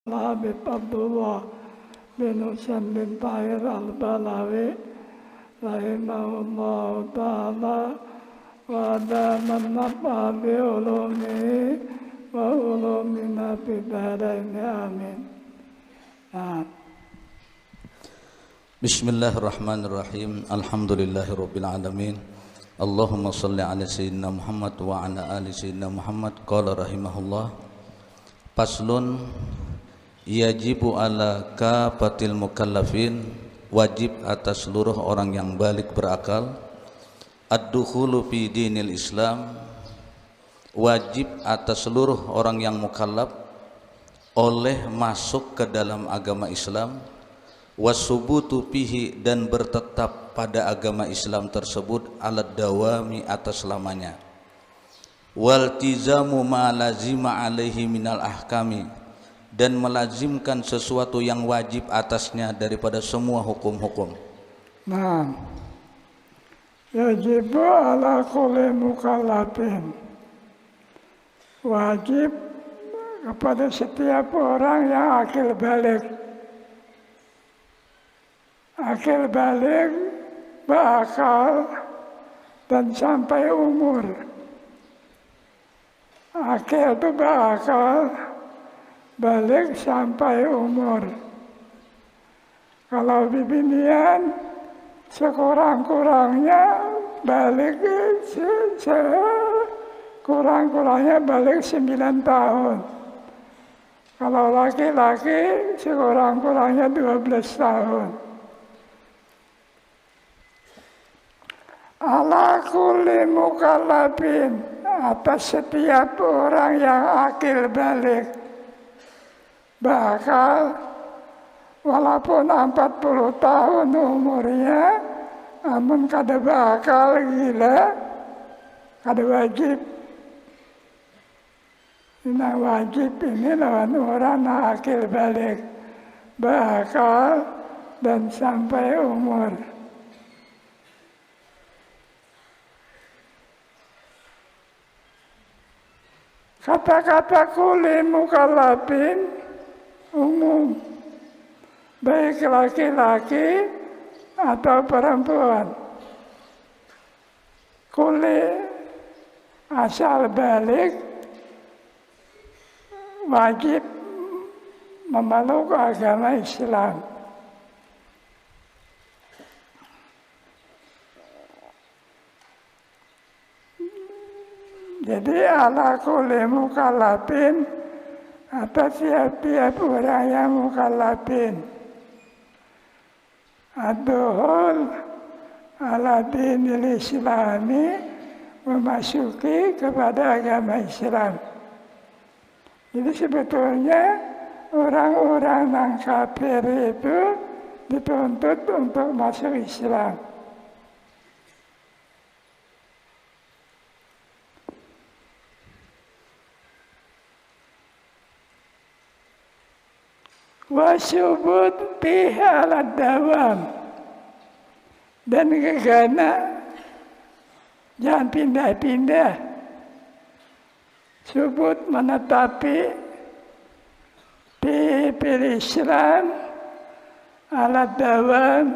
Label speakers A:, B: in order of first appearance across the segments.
A: Habib Abdullah bin Husain bin Tahir al-Balawi rahimahullah ta'ala wa daman nafa bi ulumihi wa ulumina fi daraini amin.
B: Bismillahirrahmanirrahim. Alhamdulillahirabbil alamin. Allahumma shalli ala sayyidina Muhammad wa ala ali sayyidina Muhammad. Qala rahimahullah. Paslun yajibu ala kafatil mukallafin, wajib atas seluruh orang yang balik berakal, ad-dukhulu fi dinil Islam, wajib atas seluruh orang yang mukallaf oleh masuk ke dalam agama Islam, wasubutu fihi, dan bertetap pada agama Islam tersebut, alad dawami, atas selamanya, waltizamu ma lazima alaihi minal ahkami, dan melazimkan sesuatu yang wajib atasnya daripada semua hukum-hukum.
A: Nah, yajibu ala kulli mukallafin, wajib kepada setiap orang yang akil balik. Akil balik berakal dan sampai umur. Akil itu berakal, balik sampai umur. Kalau bibinian sekurang-kurangnya balik, kurang-kurangnya balik 9 tahun. Kalau laki-laki sekurang-kurangnya 12 tahun. Ala kulli mukallafin, atas setiap orang yang akil balik bakal, walaupun 40 tahun umurnya, namun kada bakal gila, kada wajib. Ini wajib ini lawan orang akil balik, bakal dan sampai umur. Kata-kata kulli mukallafin umum, baik laki-laki atau perempuan. Kulli asal balik wajib memeluk agama Islam. Jadi ala kulli mukallafin, atas tiap-tiap orang yang mukallafin, ad-dukhul ala dinil Islami, memasuki kepada agama Islam. Jadi sebetulnya orang-orang yang kafir itu dituntut untuk masuk Islam. Wasubut bih ala dawam, dan gegana jangan pindah-pindah. Subut menetapi bil Islam ala dawam,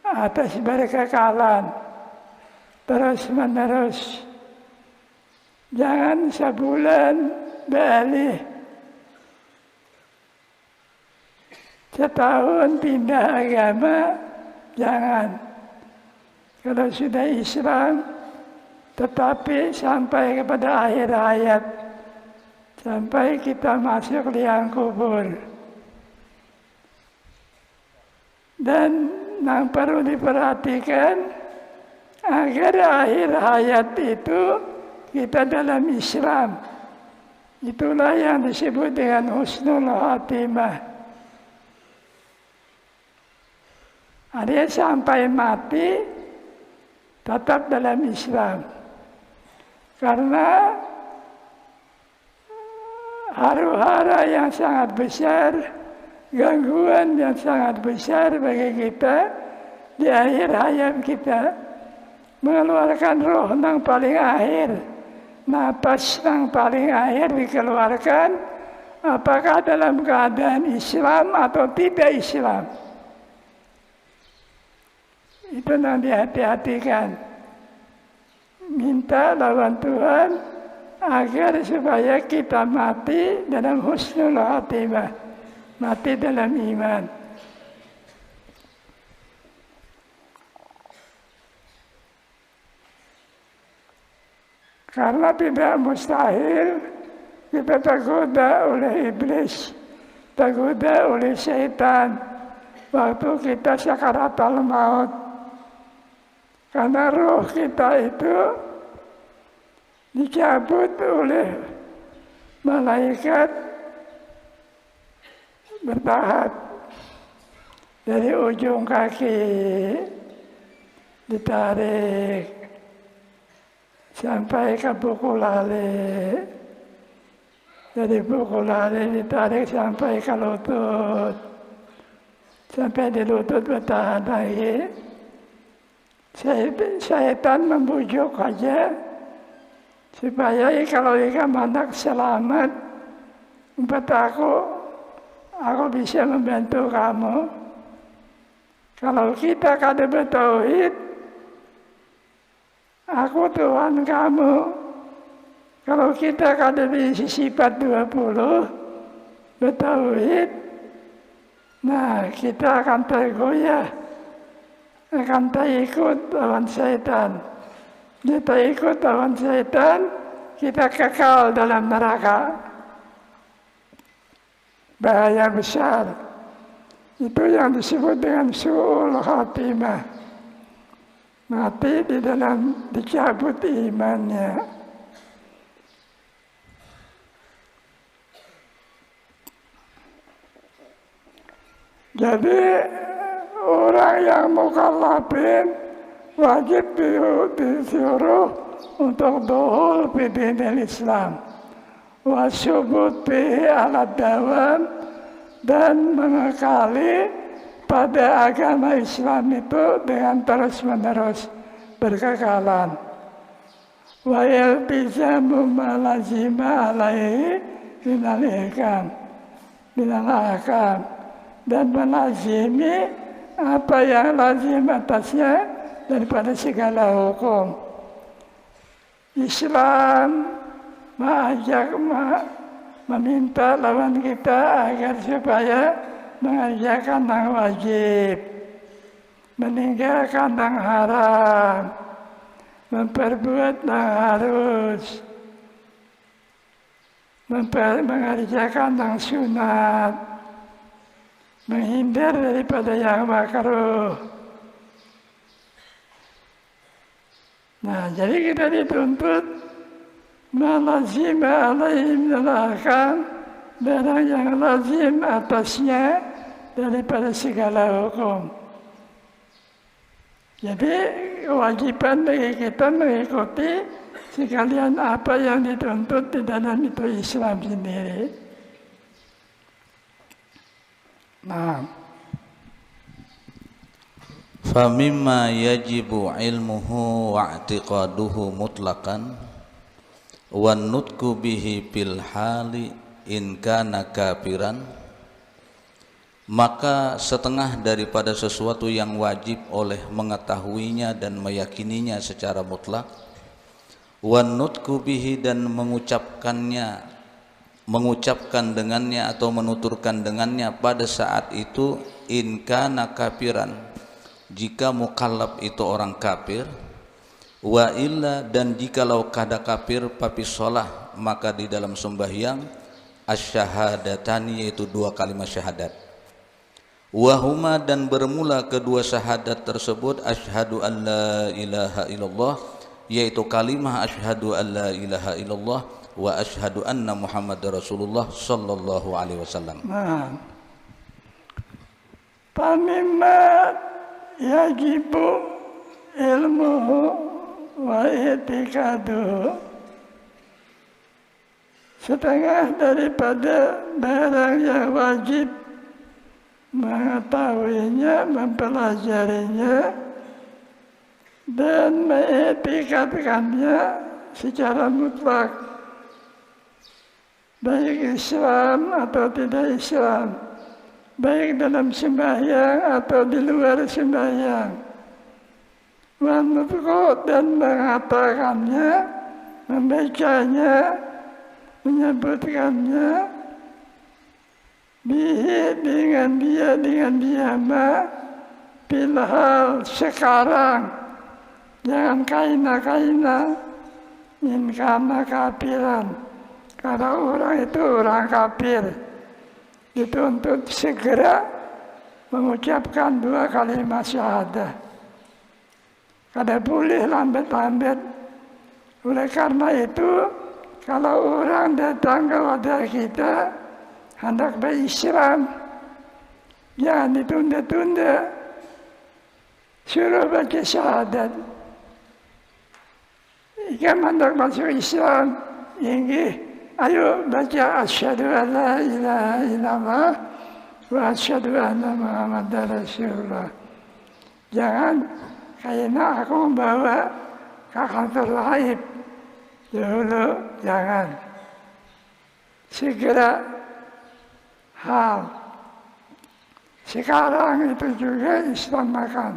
A: atas berkekalan terus menerus. Jangan sebulan beralih, setahun pindah agama, jangan. Kalau sudah Islam, tetapi sampai kepada akhir hayat, sampai kita masuk liang kubur. Dan yang perlu diperhatikan, agar akhir hayat itu kita dalam Islam. Itulah yang disebut dengan husnul khatimah. Dia sampai mati tetap dalam Islam. Karena huru-hara yang sangat besar, gangguan yang sangat besar bagi kita di akhir hayat kita, mengeluarkan roh yang paling akhir, napas yang paling akhir dikeluarkan apakah dalam keadaan Islam atau tidak Islam. Itu yang dihati-hatikan. Minta lawan Tuhan agar supaya kita mati dalam husnul khatimah, mati dalam iman. Karena tidak mustahil kita tergoda oleh iblis, tergoda oleh syaitan waktu kita sakaratul maut. Karena roh kita itu dicabut oleh malaikat bertahap dari ujung kaki ditarik sampai ke buku lali, dari buku lali ditarik sampai ke lutut, sampai di lutut bertahan lagi. Syaitan membujuk aja supaya kalau ikan anak selamat, buat aku bisa membantu kamu. Kalau kita kada bertauhid, aku Tuhan kamu. Kalau kita kada bisa sifat 20 bertauhid, nah kita akan tergoyah, akan terikut lawan syaitan. Kita ikut lawan syaitan, kita kekal dalam neraka. Bahaya besar. Itu yang disebut dengan su'ul khatimah. Mati di dalam dicabut imannya. Jadi orang yang mukallafin wajib disuruh untuk dukhul fi dinil Islam wa syubut bihi ala dawam, dan mengekali pada agama Islam itu dengan terus-menerus berkekalan. Wa yaltizamu ma lazima alaihi minal ahkam, dan melazimi apa yang lazim atasnya daripada segala hukum. Islam meminta lawan kita agar supaya mengerjakan yang wajib, meninggalkan yang haram, memperbuat yang harus, mengerjakan yang sunat, menghindar daripada yang makruh. Nah, jadi kita dituntut malazima alaihim minal, barang yang lazim atasnya daripada segala hukum. Jadi kewajiban bagi kita mengikuti sekalian apa yang dituntut di dalam itu Islam sendiri. Nah,
B: famimma yajibu ilmuhu wa i'tiqaduhu mutlaqan wan nutku bihi fil hali in kana kafiran, maka setengah daripada sesuatu yang wajib oleh mengetahuinya dan meyakininya secara mutlak, wan nutku bihi, dan mengucapkan dengannya atau menuturkan dengannya pada saat itu, in kana kafiran, jika mukallaf itu orang kafir, wa illa, dan jikalau kada kafir papi sholah, maka di dalam sembahyang asyahadatani, yaitu 2 kalimat syahadat. Wahuma, dan bermula kedua syahadat tersebut asyhadu an la ilaha illallah, yaitu kalimah asyhadu an la ilaha illallah wa asyhadu anna Muhammadar Rasulullah sallallahu alaihi wasallam.
A: Nah, pamimma yajibu ilmuhu wa i'tiqaduhu, setengah daripada barang yang wajib mengetahuinya, mempelajarinya, dan mengiktikadkannya secara mutlak baik Islam atau tidak Islam, baik dalam sembahyang atau di luar sembahyang. Menurut dan mengatakannya, membacanya, menyebutkannya, dengan dia bilhal sekarang, jangan kaina in kana kafiran, karena orang itu orang kafir, dituntut segera mengucapkan 2 kalimat syahadah. Kada boleh lambat-lambat. Oleh karena itu, kalau orang datang kepada kita hendak berislam, jangan ditunda-tunda, suruh baca syahadat. Jika hendak masuk Islam, ayo baca asyhadu an la ilaha illallah wa asyhadu anna Muhammadar Rasulullah. Jangan kayaknya aku membawa ke kantor lain dulu, jangan. Segera hal. Sekarang itu juga Islam makan.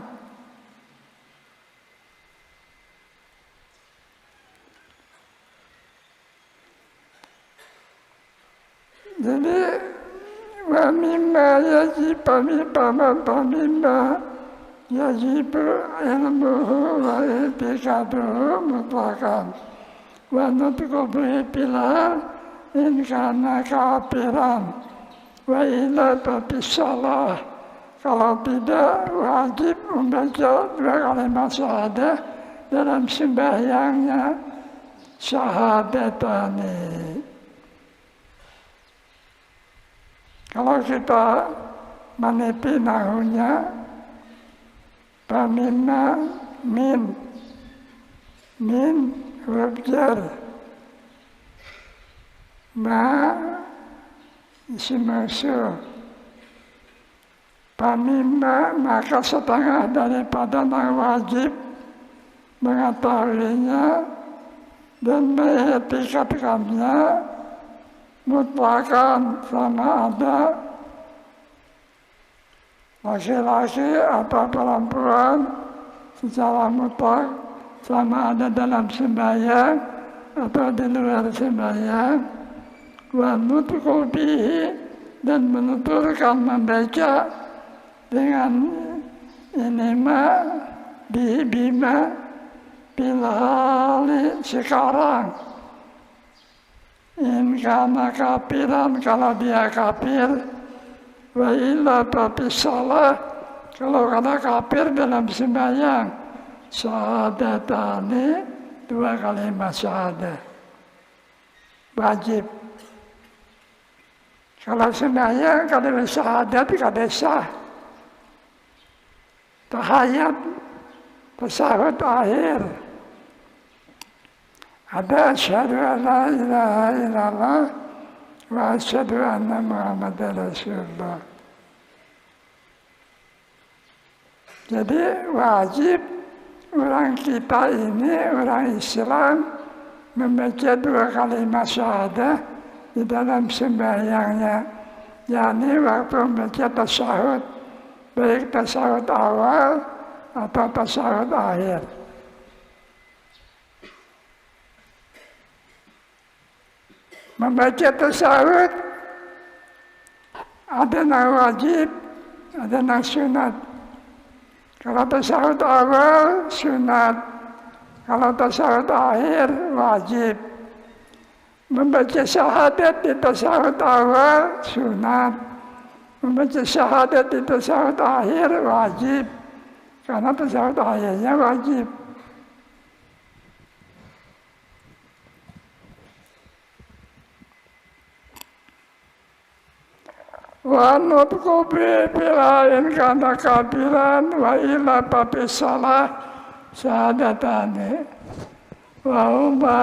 A: Jadi wa mimma yajib yajib ilmuhu wa i'tiqaduhu mutlaqan wa nutqu bihi bilal in kana kafiran wa illa bisalah. Kalau tidak, wajib membaca 2 kalimat syahadah dalam sembahyangnya, syahadatani. Kalau kita menipi nahunya, pamina min huruf jar, ma isim mausul, pamina maka setengah daripada yang wajib mengetahuinya dan mengetikatkannya mutlakan, sama ada laki-laki atau perempuan secara mutlak, sama ada dalam sembahyang atau di luar sembahyang. Wa nutqu bihi, dan menuturkan membaca dengan ini bima bilhali sekarang. In kana kafiran, kalau dia kafir, wa illa bisalah, kalau kena kafir dalam sembahyang, syahadatani, 2 kalimat syahadah wajib. Kalau sembahyang kalimat syahadat kada sah. Tahayat, tasahud akhir, ada asyhadu an la ilaha illallah wa asyhadu anna Muhammadar Rasulullah. Jadi wajib orang kita ini, orang Islam, membaca 2 kalimat syahadah di dalam sembahyangnya. yakni waktu membaca tasyahud, baik tasyahud awal atau tasyahud akhir. Membaca tasyahud ada yang wajib, ada yang sunat. Kalau tasyahud awal sunat, kalau tasyahud akhir wajib. Membaca syahadat di tasyahud awal sunat, membaca syahadat di tasyahud akhir wajib, karena tasyahud akhirnya wajib. Wa nutqu bilain kana kabiran wa ila babis salah syahadatani. Wa huma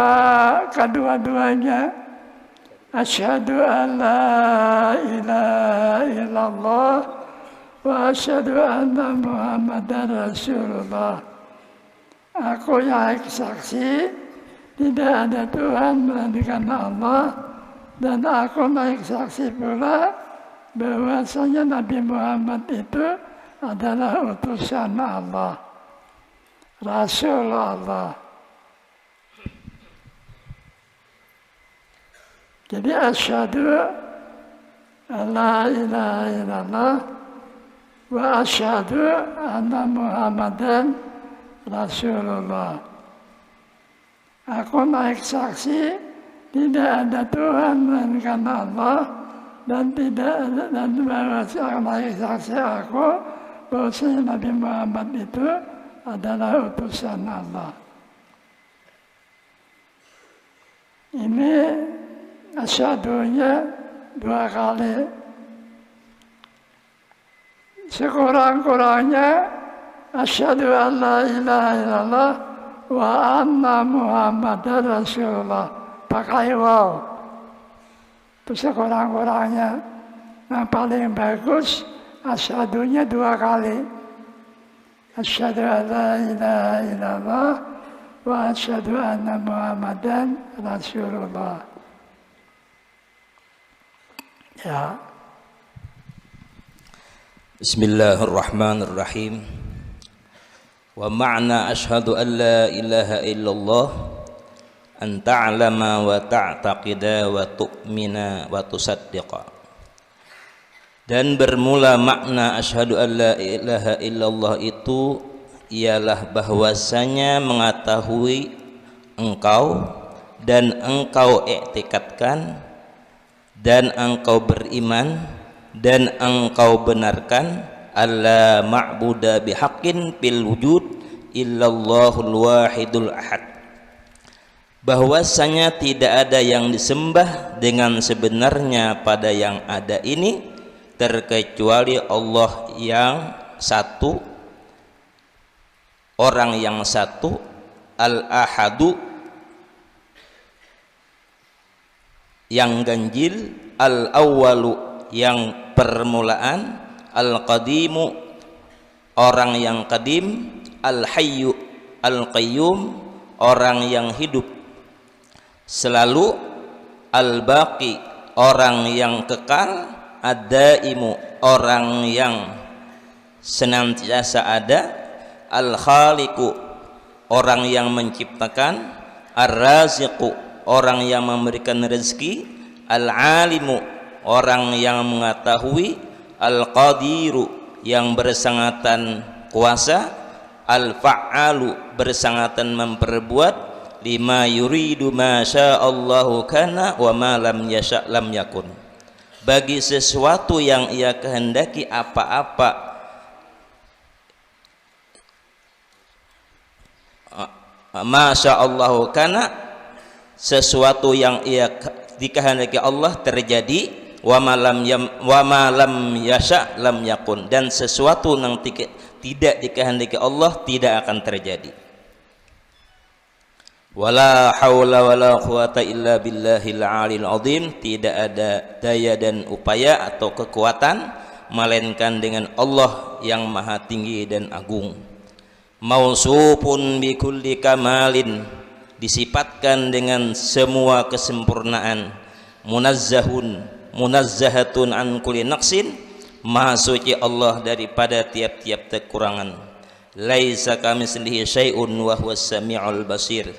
A: kedua-duanya asyhadu an la ilaha illallah wa asyhadu anna Muhammadar Rasulullah. Aku yang saksi tidak ada Tuhan melainkan Allah, dan aku naik saksi pula bahwasanya Nabi Muhammad itu adalah utusan Allah, Rasul Allah. Jadi asyhadu an la ilaha illallah wa asyhadu anna Muhammadan Rasulullah. Aku naik saksi tidak ada Tuhan melainkan Allah dan bahwa naik saksi aku bahwasanya Nabi Muhammad itu adalah utusan Allah. Ini asyadunya 2 kali. Sekurang-kurangnya asyhadu an la ilaha illallah wa anna Muhammadar Rasulullah. Pakai waw. Itu sekurang-kurangnya. Yang paling bagus asyadunya 2 kali. Asyhadu an la ilaha illallah wa asyhadu anna Muhammadan Rasulullah. Ya.
C: Bismillahirrahmanirrahim. Wa ma'na asyhadu an la ilaha illallah an ta'lama wa ta'taqida wa tu'mina wa tusaddiqa. Dan bermula makna asyhadu an la ilaha illallah itu ialah bahwasanya mengetahui engkau dan engkau iktikadkan dan engkau beriman dan engkau benarkan alla ma'buda bihaqqin fil wujud illallahul wahidul ahad, bahwasanya tidak ada yang disembah dengan sebenarnya pada yang ada ini terkecuali Allah yang satu, orang yang satu, al-ahadu yang ganjil, al-awwalu yang permulaan, al-qadimu orang yang qadim, al-hayyu al-qayyum orang yang hidup selalu, al-baqi orang yang kekal, ad-daimu orang yang senantiasa ada, al-khaliqu orang yang menciptakan, ar-raziqu orang yang memberikan rezeki, al-alimu orang yang mengetahui, al-qadiru yang bersangatan kuasa, al-fa'alu bersangatan memperbuat, lima yuridu ma sya'allahu kana wa ma lam yasha' lam yakun, bagi sesuatu yang ia kehendaki apa-apa ma sya'allahu kana, sesuatu yang ia dikehendaki Allah terjadi, wa ma lam yasha lam yakun, dan sesuatu yang tidak dikehendaki Allah tidak akan terjadi. Wala haula wala quwata illa billahil alil azim, tidak ada daya dan upaya atau kekuatan melainkan dengan Allah yang maha tinggi dan agung. Mausufun bi kulli kamalin, disifatkan dengan semua kesempurnaan, munazzahun munazzahatun an kulli naqsin, maha suci Allah daripada tiap-tiap kekurangan. Laisa kamitslihi syai'un wa huwas samiul basir,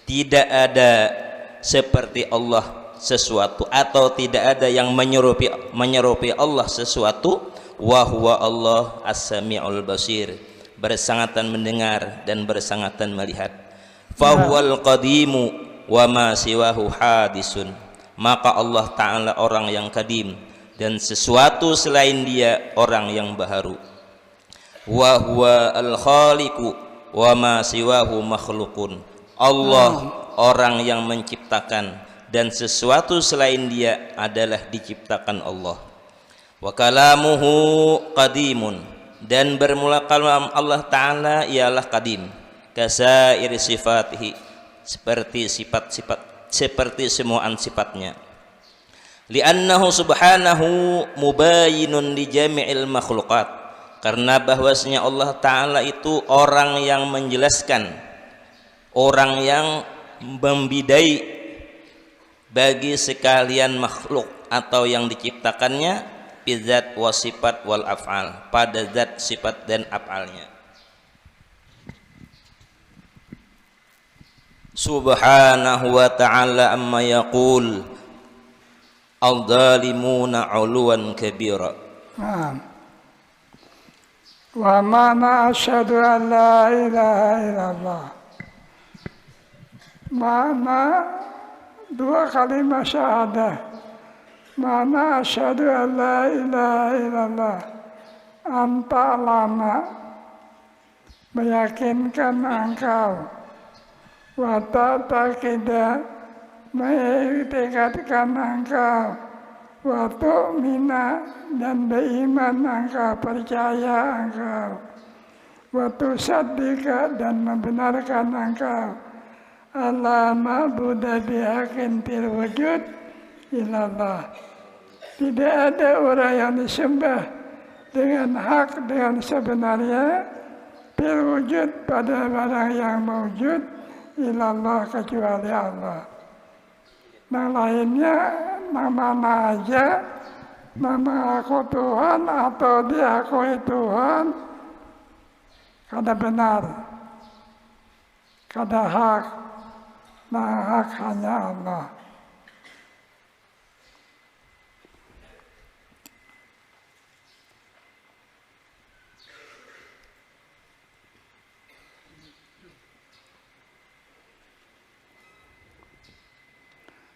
C: tidak ada seperti Allah sesuatu atau tidak ada yang menyerupai Allah sesuatu, wa huwa Allah as-samiul basir, bersangatan mendengar dan bersangatan melihat. Fahuwal qadimu wa ma siwahu hadisun, maka Allah Ta'ala orang yang kadim dan sesuatu selain dia orang yang baharu. Wa huwa al-khaliqu wa ma siwahu makhlukun, Allah orang yang menciptakan dan sesuatu selain dia adalah diciptakan Allah. Wa kalamuhu qadimun, dan bermula kalam Allah Ta'ala ialah qadim, kasairi sifatihi, seperti sifat-sifat, seperti semuaan sifatnya. Li'annahu subhanahu mubayinun li jami'il makhluqat, karena bahwasanya Allah Ta'ala itu orang yang menjelaskan, orang yang membidai bagi sekalian makhluk atau yang diciptakannya, bidzat wa sifat wal af'al, pada zat, sifat dan af'alnya. Subhanahu wa ta'ala amma yaqul al-zalimuna 'uluwan kabira.
A: Wa mana asyhadu an la ilaha illallah. Mana dua kalimat syahadah. Mana asyhadu an la ilaha illallah. Anta lama meyakinkan engkau. Wa ta'taqidah mengiktikadkan engkau. Wa tu'mina dan beriman engkau, percaya engkau. Wa tusaddika dan membenarkan engkau. Allah ma'buda bihaqqin fil wujud illallah. Tidak ada orang yang disembah dengan hak, dengan sebenarnya fil wujud, pada barang yang mewujud, illallah, kecuali Allah. Yang lainnya mana aja mengaku Tuhan atau diakui Tuhan, kada benar, kada hak. Nah, hak hanya Allah.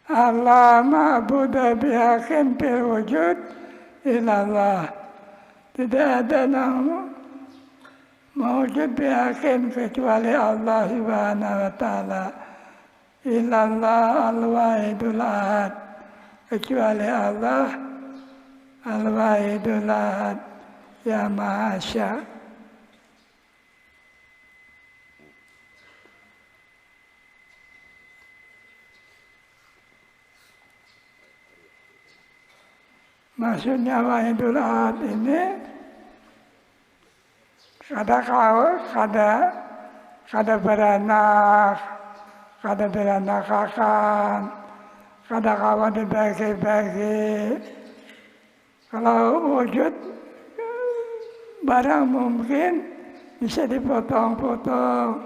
A: Allah ma'buda bihaqqin fil wujud illallah. Tidak ada yang mewujud bihaqqin kecuali Allah Subhanahu wa ta'ala. Illallah al-wahidul ahad, kecuali Allah al-wahidul ahad yang Maha Esa. Maksudnya wahidul ahad ini kada beranak, kada beranakakan, kada kawan dibagi-bagi. Kalau wujud barang mungkin bisa dipotong-potong.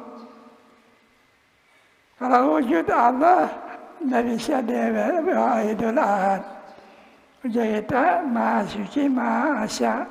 A: Kalau wujud Allah tidak bisa wahidul ahad. Ujar kita Maha Suci, Maha Esa.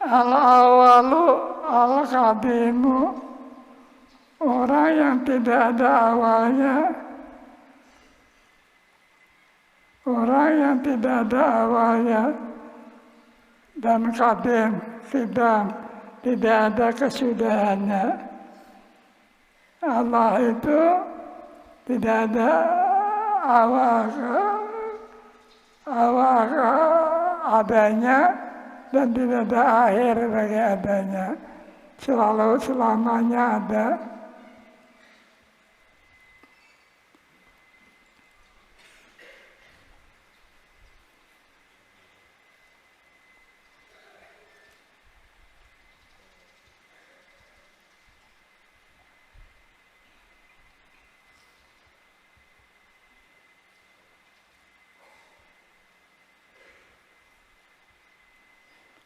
A: Al-awalu al-qadimu, orang yang tidak ada awalnya. Orang yang tidak ada awalnya dan qadim, qidam, tidak ada kesudahannya. Allah itu tidak ada awal adanya dan tidak ada akhir bagi adanya. Selalu selamanya ada.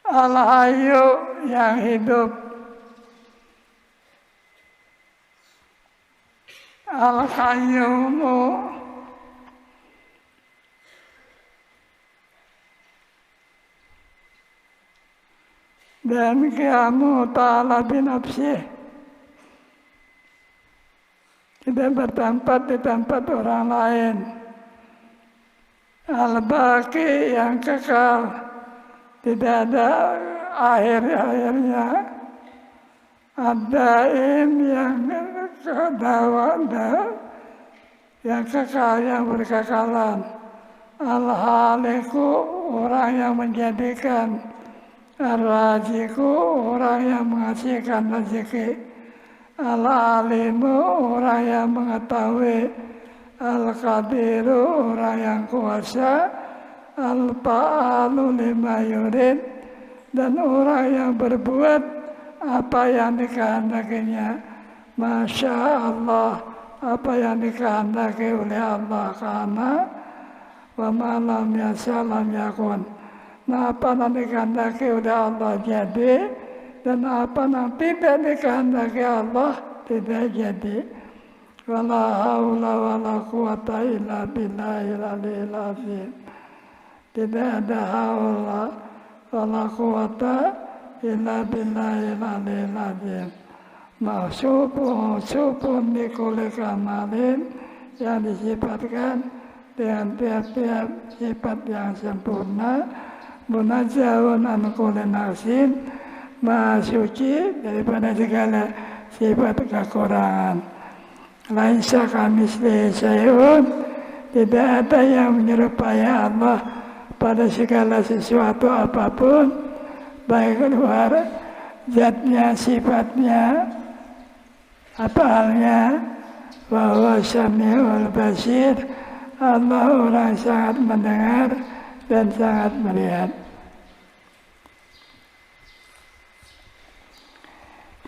A: Al-Hayyu yang hidup, Al-Qayyumu dan Qiyamu ta'ala binafsih, tidak bertempat di tempat orang lain. Al-Baqi yang kekal, tidak ada akhir-akhirnya. Ad-Daim yang kedawada, yang kekal, yang berkekalan. Al-Haliku, orang yang menjadikan. Ar-Raziku, orang yang mengasihkan rezeki. Al-alimu orang yang mengetahui, al-qadiru orang yang kuasa, al-fa'alu lima yurid, dan orang yang berbuat apa yang dikehendakinya. Masya Allah, apa yang dikehendaki oleh Allah, karena wa ma lam yasha lam yakun. Nah, apa yang dikehendaki oleh Allah jadi, dan apa yang tidak dikehendaki Allah tidak jadi. Wala haula wala quwata illa billahil aliyil azim. Tidak ada haula wala quwata illa billahil aliyil azim. Maksupun likuli kamalin, yang disifatkan dengan tiap-tiap sifat yang sempurna, munajjahun an kulli naqsin, maha suci daripada segala sifat kekurangan. Laisa kamitslihi syai'un, tidak ada yang menyerupai Allah pada segala sesuatu apapun, baik luar zatnya, sifatnya, apa halnya. Wa huwa samiul basir, Allah orang sangat mendengar dan sangat melihat.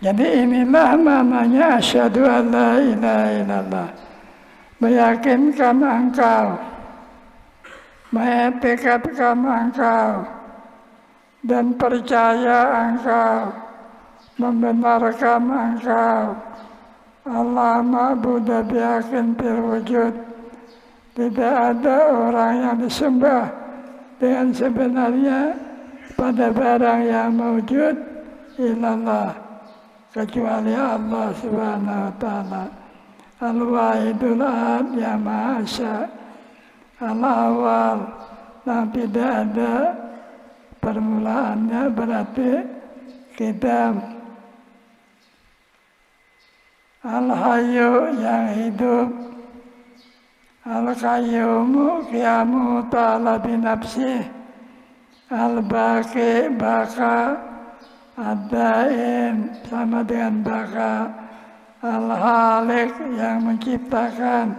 A: Jadi inilah namanya asyhadu an la ilaha illallah. Meyakinkan engkau, mengetikadkan engkau, dan percaya engkau, membenarkan engkau, Allah ma'budu bihaqqin fil wujud. Tidak ada orang yang disembah dengan sebenarnya pada barang yang mewujud illallah, kecuali Allah Subhanahu wa ta'ala. Al-Wahidul Ahad yang Maha Esa, Al-Awwal yang tidak ada permulaannya, berarti qidam. Al-Hayyu yang hidup, Al-Qayyumu qiyamu ta'ala binafsih, Al-Baqi baka, Ad-Daim sama dengan baka, Al-Halik yang menciptakan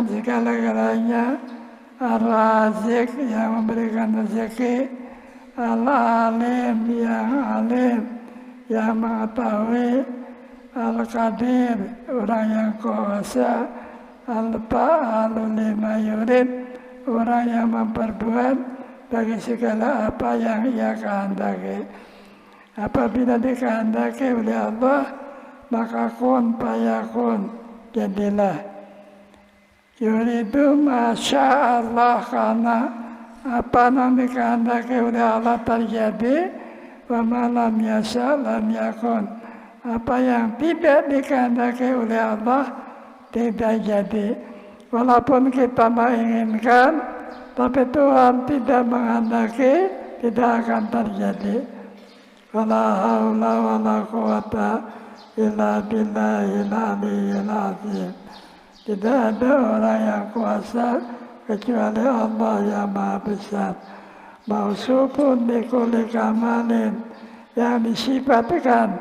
A: segala-galanya, Ar-Razik yang memberikan rezeki, Al-Alim yang alim, yang mengetahui, Al-Qadir orang yang kuasa, Al-Fa'alu lima yurid orang yang memperbuat bagi segala apa yang ia kehendaki. Apabila dikehendaki oleh Allah, maka kun fayakun, jadilah. Yuridu masya Allah, karena apa yang dikehendaki oleh Allah terjadi, wa ma lam yasha lam yakun. Apa yang tidak dikehendaki oleh Allah tidak jadi. Walaupun kita menginginkan, tapi Tuhan tidak menghendaki, tidak akan terjadi. Wala haula wala quwata illa billahil aliyil azim. Tidak ada orang yang kuasa kecuali Allah yang Maha Besar. Mausufun bikulli kamalin, yang disifatkan,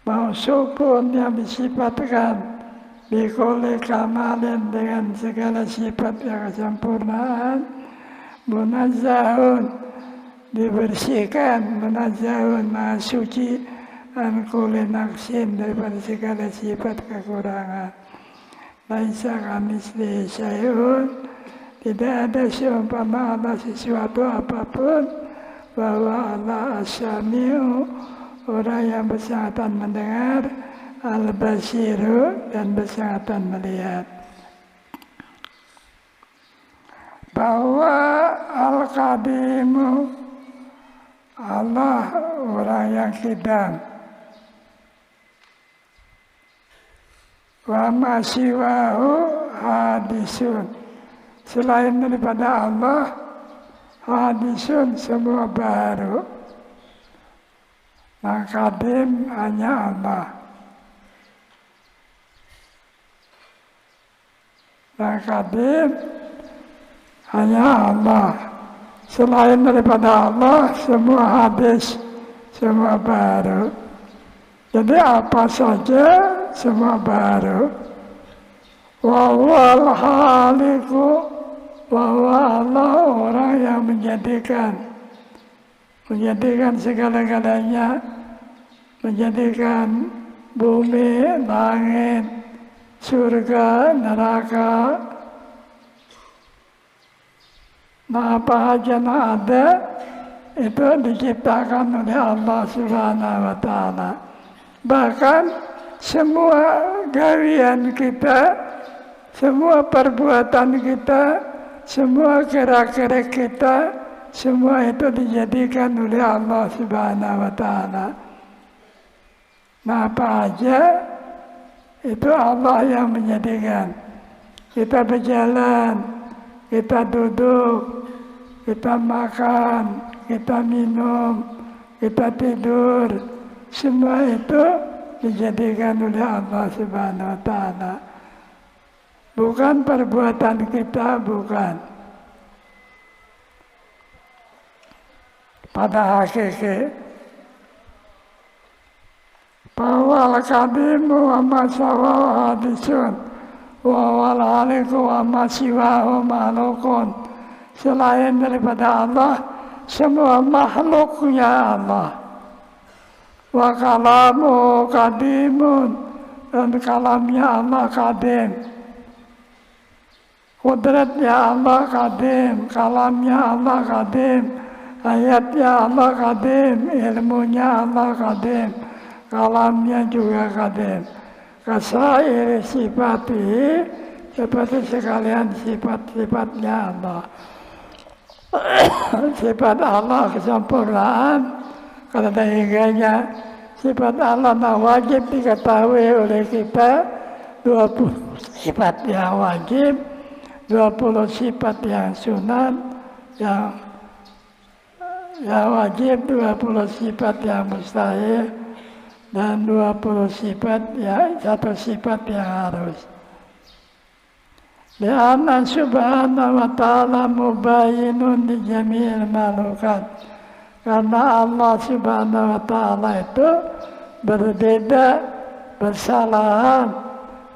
A: mausufun yang disifatkan bikulli kamalin dengan segala sifat yang kesempurnaan, munazzahun dibersihkan, munazzahun maha suci, an kulli naqsin daripada segala sifat kekurangan. Laisa kamitslihi syai'un, tidak ada seumpama Allah sesuatu apapun, bahwa Allah as-sami'u orang yang bersangatan mendengar, al-basiru dan bersangatan melihat. Bahwa al-qadimu Allah orang yang qidam, wa ma siwahu hadisun, selain daripada Allah hadisun semua baru. Yang qadim hanya Allah. Yang qadim hanya Allah. Selain daripada Allah, semua hadis, semua baru. Jadi apa saja semua baru. Wa huwal khaliqu, wa huwa Allah orang yang menjadikan segala-galanya, menjadikan bumi, langit, surga, neraka. Nah, apa aja yang ada itu diciptakan oleh Allah Subhanahu wa Ta'ala. Bahkan semua gawian kita, semua perbuatan kita, semua gerak-gerik kita, semua itu dijadikan oleh Allah Subhanahu wa Ta'ala. Nah, apa aja itu Allah yang menjadikan. Kita berjalan, kita duduk, kita makan, kita minum, kita tidur, semua itu dijadikan oleh Allah Subhanahu wa Ta'ala. Bukan perbuatan kita, bukan. Pada hakiki bahwa al-qadimu wa masawahu hadisun wa wal haliku wa masiwahu makhlukun. Selain daripada Allah, semua makhluknya Allah. Wa kalamu qadimun, dan kalamnya Allah qadim. Kudratnya Allah qadim, kalamnya Allah qadim, ayatnya Allah qadim, ilmunya Allah qadim, kalamnya juga qadim. Kasairi sifati, seperti sekalian sifat-sifatnya Allah. Sifat Allah kesempurnaan, kata hingganya sifat Allah wajib diketahui oleh kita. 20 sifat yang wajib, 20 sifat yang sunat, yang wajib, 20 sifat yang mustahil, dan 20 sifat yang satu sifat yang harus. Lianna subhanahu wa ta'ala mubayyinun di jami'il makhlukat. Karena Allah subhanahu wa ta'ala itu berbeda, bersalahan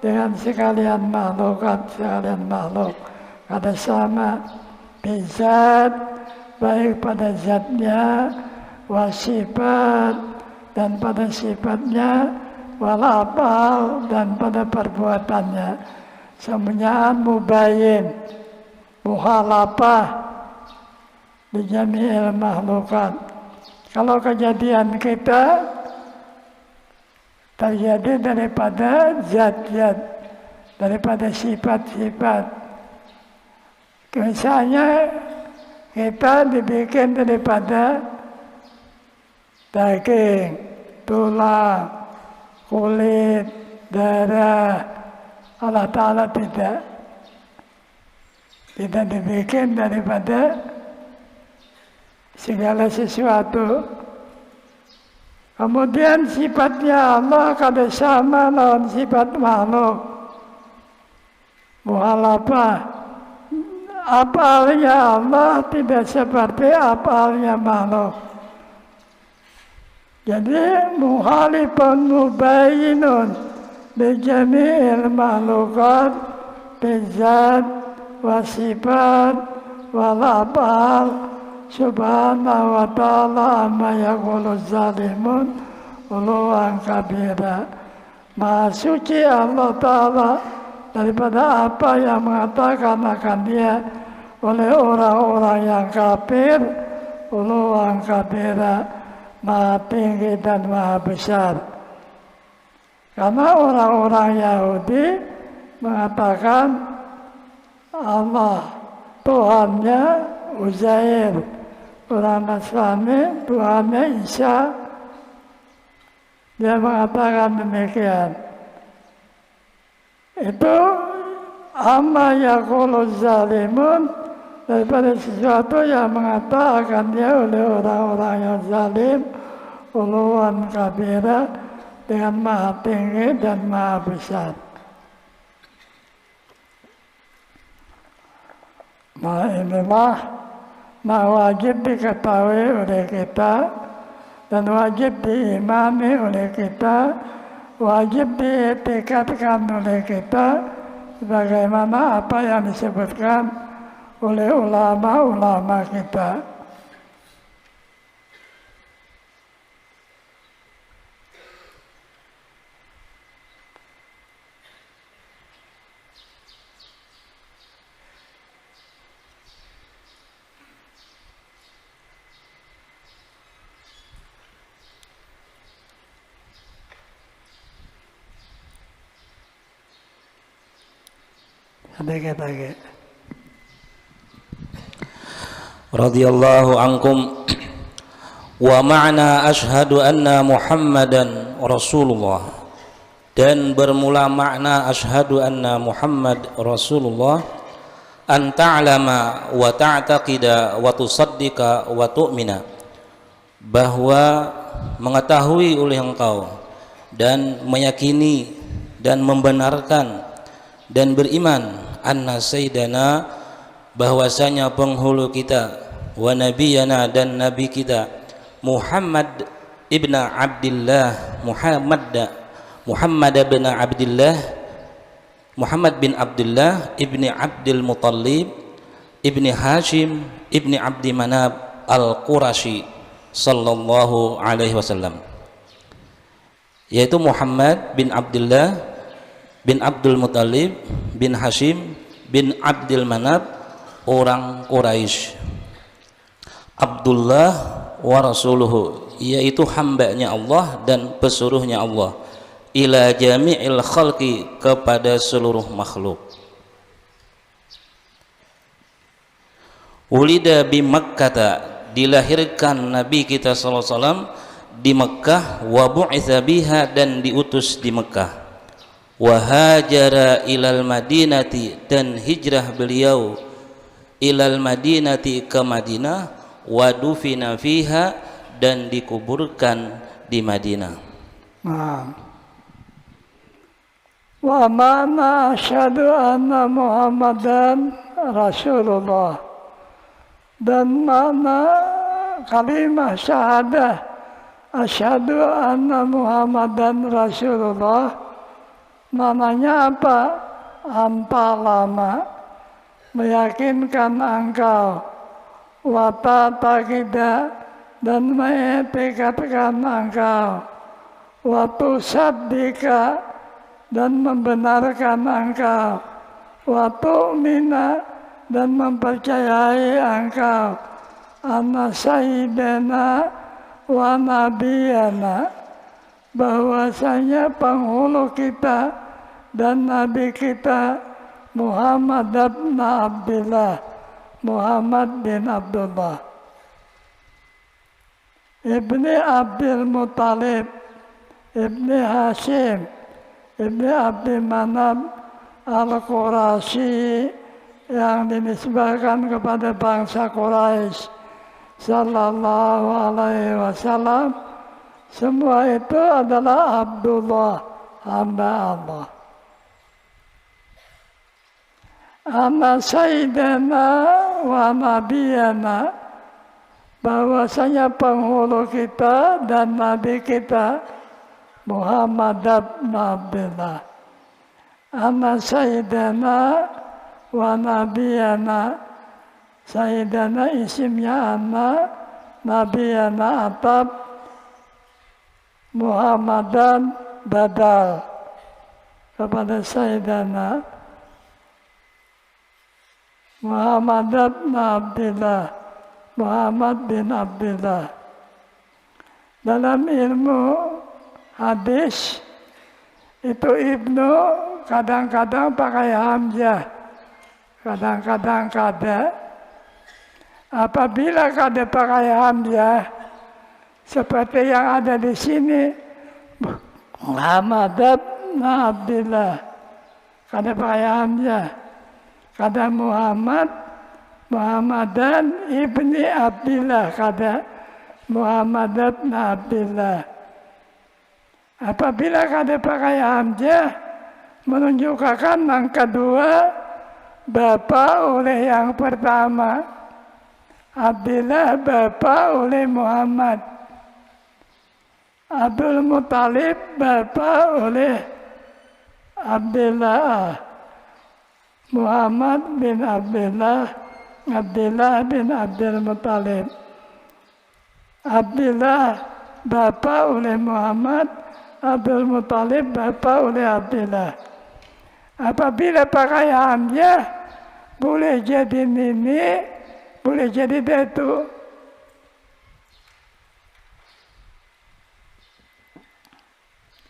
A: dengan sekalian makhlukat, sekalian makhluk. Ada sama bizat, baik pada zatnya, wasifat, dan pada sifatnya, walafal, dan pada perbuatannya. Semuanya mubayyin, muhalafah di jami'il makhlukat. Kalau kejadian kita terjadi daripada zat-zat, daripada sifat-sifat. Misalnya kita dibikin daripada daging, tulang, kulit, darah. Allah Ta'ala tidak dibikin daripada segala sesuatu. Kemudian sifatnya Allah kada sama lawan sifat makhluk. Muhalafah. Apalnya Allah tidak seperti apalnya makhluk. Jadi muhalifun mubayyinun bijami'il makhlukat bizat wasifat walafal subhanahu wa ta'ala amma yaqulu zalimun uluwan kabira. Maha suci Allah Ta'ala daripada apa yang mengatakan akan dia oleh orang-orang yang kafir, uluwan kabira, maha tinggi dan maha besar. Karena orang-orang Yahudi mengatakan Allah Tuhannya Uzair, orang Nasrani Tuhannya Isa. Dia mengatakan demikian. Itu amma yaqulu zalimun, daripada sesuatu yang mengatakan dia oleh orang-orang yang zalim, uluwan kabira, dengan maha tinggi dan maha besar. Nah inilah wajib diketahui oleh kita dan wajib diimani oleh kita, wajib dietikatkan oleh kita sebagaimana apa yang disebutkan oleh ulama-ulama kita. Sedikit lagi.
C: Radhiyallahu ankum. Wa ma'na asyhadu anna Muhammadan Rasulullah, dan bermula makna asyhadu anna Muhammad Rasulullah, an ta'lama wa ta'taqida wa tusaddiqa wa tu'mina, bahwa mengetahui oleh engkau dan meyakini dan membenarkan dan beriman anna sayyidana, bahwasanya penghulu kita, wa nabiyana, dan nabi kita, Muhammad ibn Abdullah, Muhammad bin Abdullah ibni Abdul Muttalib ibni Hashim ibni Abdi Manab al-Qurashi sallallahu alaihi wasallam, yaitu Muhammad bin Abdullah bin Abdul Muttalib bin Hashim bin Abdul Manab, orang Quraisy. Abdullah wa rasuluhu, yaitu hambanya Allah dan pesuruhnya Allah, ila jami'il khalqi, kepada seluruh makhluk. Ulida bi Makkah, dilahirkan Nabi kita sallallahu alaihi wasallam di Mekkah, wa bu'itsa biha, dan diutus di Mekkah. Wa hajara ilal madinati, dan hijrah beliau ilal madinati, ke Madinah, wa dufina fiha, dan dikuburkan di Madinah.
A: Wa mana asyhadu anna Muhammadan Rasulullah, dan mana kalimah syahadah asyhadu anna Muhammadan Rasulullah, namanya apa? Anta lama meyakinkan engkau, wata takida, dan mengetikatkan engkau, watu saddika, dan membenarkan engkau, watu mina, dan mempercayai engkau, anna sayyidana wa nabiyana, bahwasanya penghulu kita dan nabi kita Muhammad bin Abdullah, Muhammad bin Abdullah ibni Abdul Muttalib ibni Hashim ibni Abdi Manab al-Qurashi, yang dinisbahkan kepada bangsa Quraisy sallallahu alaihi wasallam. Semua itu adalah Abdullah, hamba Allah. Anna sayyidana wa nabiyana, bahwasanya penghulu kita dan nabi kita Muhammad bin Abdullah. Anna sayyidana wa nabiyana, sayyidana isimnya anna, nabiyana atab, Muhammadan badal kepada sayyidana Muhammad bin Abdullah, Muhammad bin Abdullah. Dalam ilmu hadis itu ibnu kadang-kadang pakai hamzah, kadang-kadang kada. Apabila kada pakai hamzah, seperti yang ada di sini, Muhammad bin Abdullah, kada pakai hamzah, kada Muhammadan ibni Abdullah, kada Muhammad bin Abdullah. Apabila kada pakai hamzah, menunjukkan yang kedua bapak oleh yang pertama, Abdullah bapak oleh Muhammad. Abdul Muthalib bapak oleh Abdullah, Muhammad bin Abdullah, Abdullah bin Abdul Muthalib. Abdullah bapak oleh Muhammad, Abdul Muthalib bapak oleh Abdullah. Apabila pakaiannya boleh jadi nenek, boleh jadi datuk.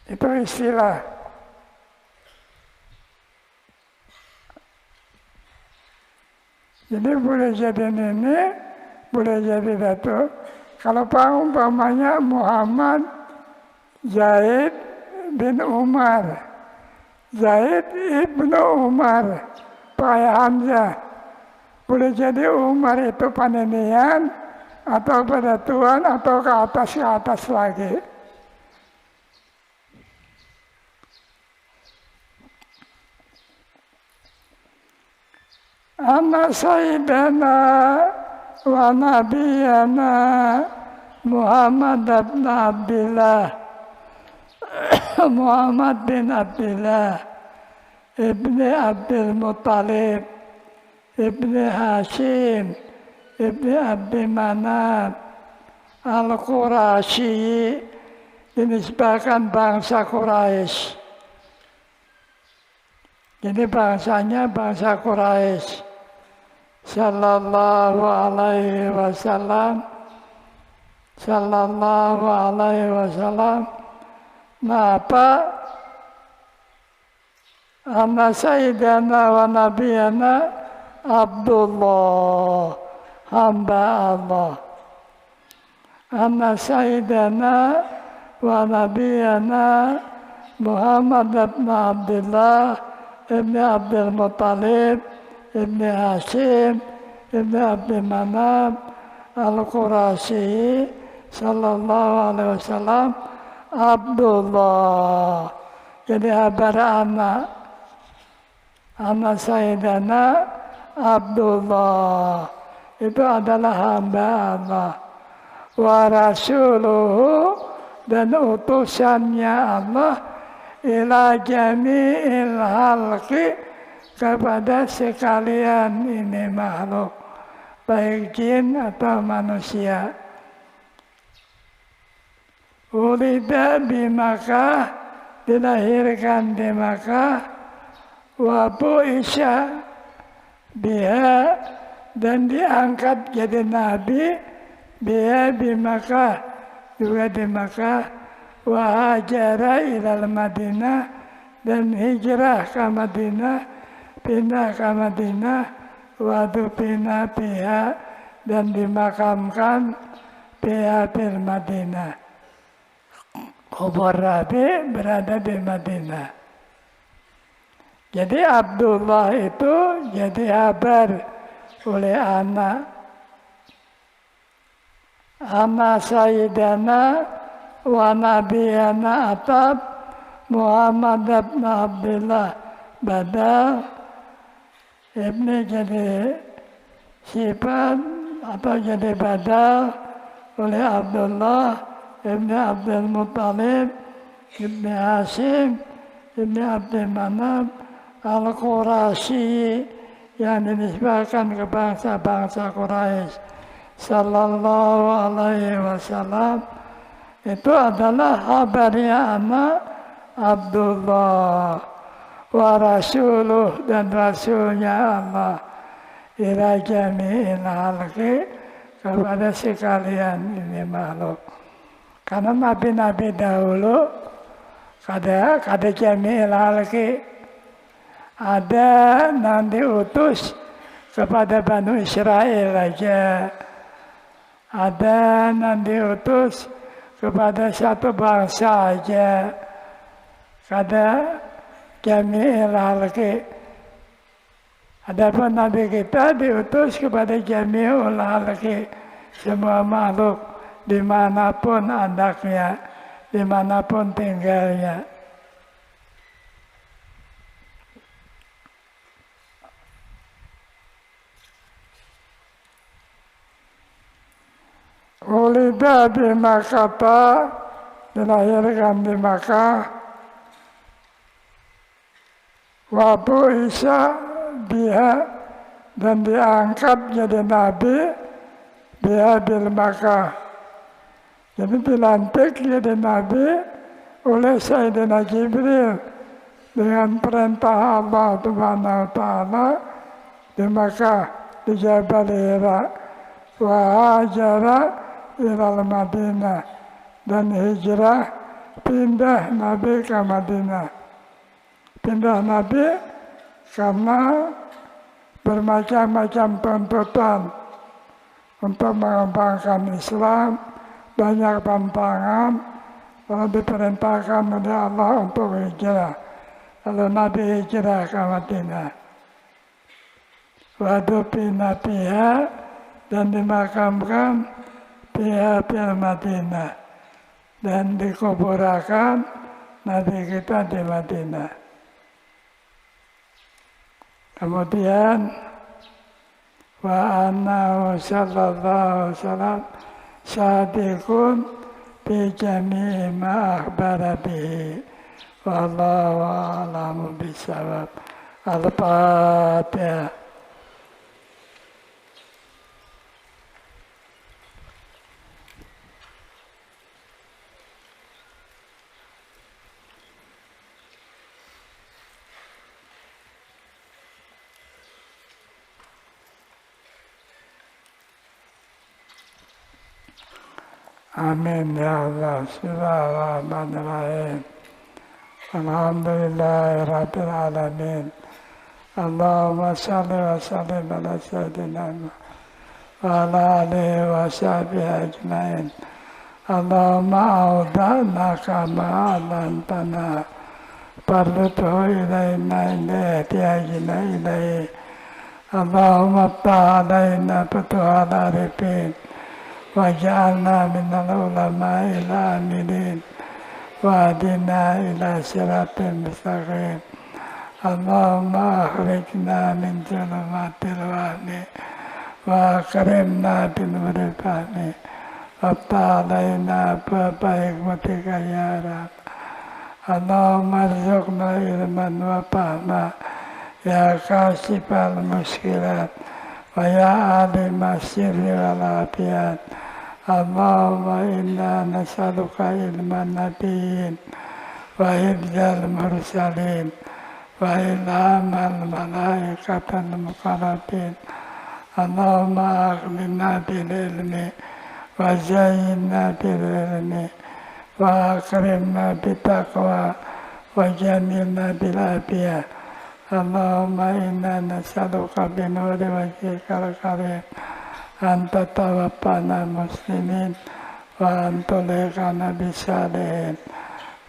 A: Itu istilah. Jadi boleh jadi nenek, boleh jadi datuk. Kalau umpamanya Muhammad Zaid bin Umar, Zaid ibnu Umar, Pak Hamzah, boleh jadi Umar itu panenian atau pendatuan atau ke atas lagi. Anna Sayyidana wa Nabiyana Muhammad bin Abdullah, Muhammad bin Abdullah ibni Abdul Muthalib ibni Hashim ibni Abdi Manaf Al-Qurasyi, dinisbahkan bangsa Quraisy. Jadi bangsanya bangsa Quraisy. Sallallahu alaihi wasallam, sallallahu alaihi wasallam. Napa anna sayyidana wa nabiyana Abdullah, hamba Allah. Anna sayyidana wa nabiyana Muhammad bin Abdullah ibni Abdul Muthalib ibni Hashim ibni Abdi Manaf Al-Qurasyi sallallahu alaihi wasallam Abdullah. Jadi habar anak Sayyidana Abdullah itu adalah hamba Allah. Wa rasuluhu, dan utusannya Allah ila jami'il halqi, kepada sekalian ini makhluk, baik jin atau manusia. Ulida di Makkah, dilahirkan di Makkah, wa bu'isya biha, dan diangkat jadi nabi biha di Makkah, juga di Makkah, wa hajara ilal Madinah, dan hijrah ke Madinah, pindah ke Madinah, wadu pindah pihak, dan dimakamkan pihak di Madinah. Kubur Rabi berada di Madinah. Jadi Abdullah itu jadi habar oleh anak Sayyidana wa Nabiyana Atab Muhammad bin Abdullah Badal, ini jadi sifat atau jadi badal oleh Abdullah ibni Abdul Muthalib ibni Hashim ibni Abdi Manaf Al-Qurasyi, yang dinisbahkan ke bangsa-bangsa Quraisy sallallahu alaihi wasallam. Itu adalah habarnya anak Abdullah. Wa rasuluh, dan rasulnya Allah ila jami'il halqi, kepada sekalian ini makhluk. Karena nabi-nabi dahulu kada jami'il halqi, ada nanti utus kepada Bani Israel aja, ada nanti utus kepada satu bangsa aja, kada jami'il halqi. Adapun Nabi kita diutus kepada jami'ul halqi, semua makhluk dimanapun anaknya, dimanapun tinggalnya. Ulida di Makkah, dilahirkan di Makkah. Wa bu'isa biha, dan diangkat jadi nabi biha bil Makkah. Jadi dilantik jadi nabi oleh Sayyidina Jibril dengan perintah Allah Subhanahu wa taala di Makkah, di Jabal Hira. Wa hajara ilal Madinah, dan hijrah pindah Nabi ke Madinah. Pindah Nabi karena bermacam-macam tuntutan untuk mengembangkan Islam, banyak pantangan, lalu diperintahkan oleh Allah untuk hijrah. Lalu Nabi hijrah ke Madinah. Wadupina biha, dan dimakamkan biha bil Madinah, dan dikuburakan Nabi kita di Madinah. Kemudian wa annahu sallallahu alaihi wasallam sadiqun bi jami'i ma akhbara bihi wallahu a'lamu bisawab. Al-Fatihah. Amin ya Allah. Bismillahirrahmanirrahim. Alhamdulillahirabbil alamin. Allahumma shalli wa sallim ala sayyidina Muhammad wa ala alihi wa sahbihi ajmain. Allahumma audana kama alantana farduhu ilayna ihtiyajina ilayhi. Allahumma ta'alayna futuhal arifin waj'alna minal ulama'il amilin wahdina ila siratil mustaqim. Allahumma akhrijna min zulumatil wahmi wa akrimna binuril fahmi waftah alaina abwaaba hikmatika ya Rabb. Allahumma arzuqna ilman wa fahma ya kashifal muskilat wa ya alima sirri wal afiyat. Allahumma inna nas'aluka ilman nabiyyin wa hifdzal mursalin wa ilhamal malaikatil muqarrabin. Allahumma akrimna bil ilmi wa zayyinna bil ilmi wa akrimna bit taqwa wa jamilna bil afiyah. Allahumma inna nas'aluka bi nuri wajhikal karim an tatawaffana muslimin wa an tuliqana bisalihin.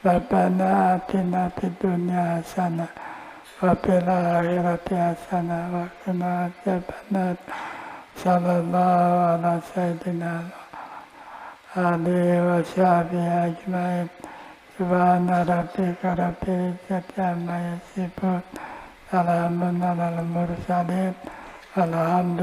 A: Rabbana atina fid dunya hasanah wa fil akhirati hasanah wa qina adzabannar. Sallallahu ala sayyidina alihi wa sahbihi ajmain. Subhana rabbika rabbil izzati amma yasifun. Salamun alal mursalin. Alhamdulillah.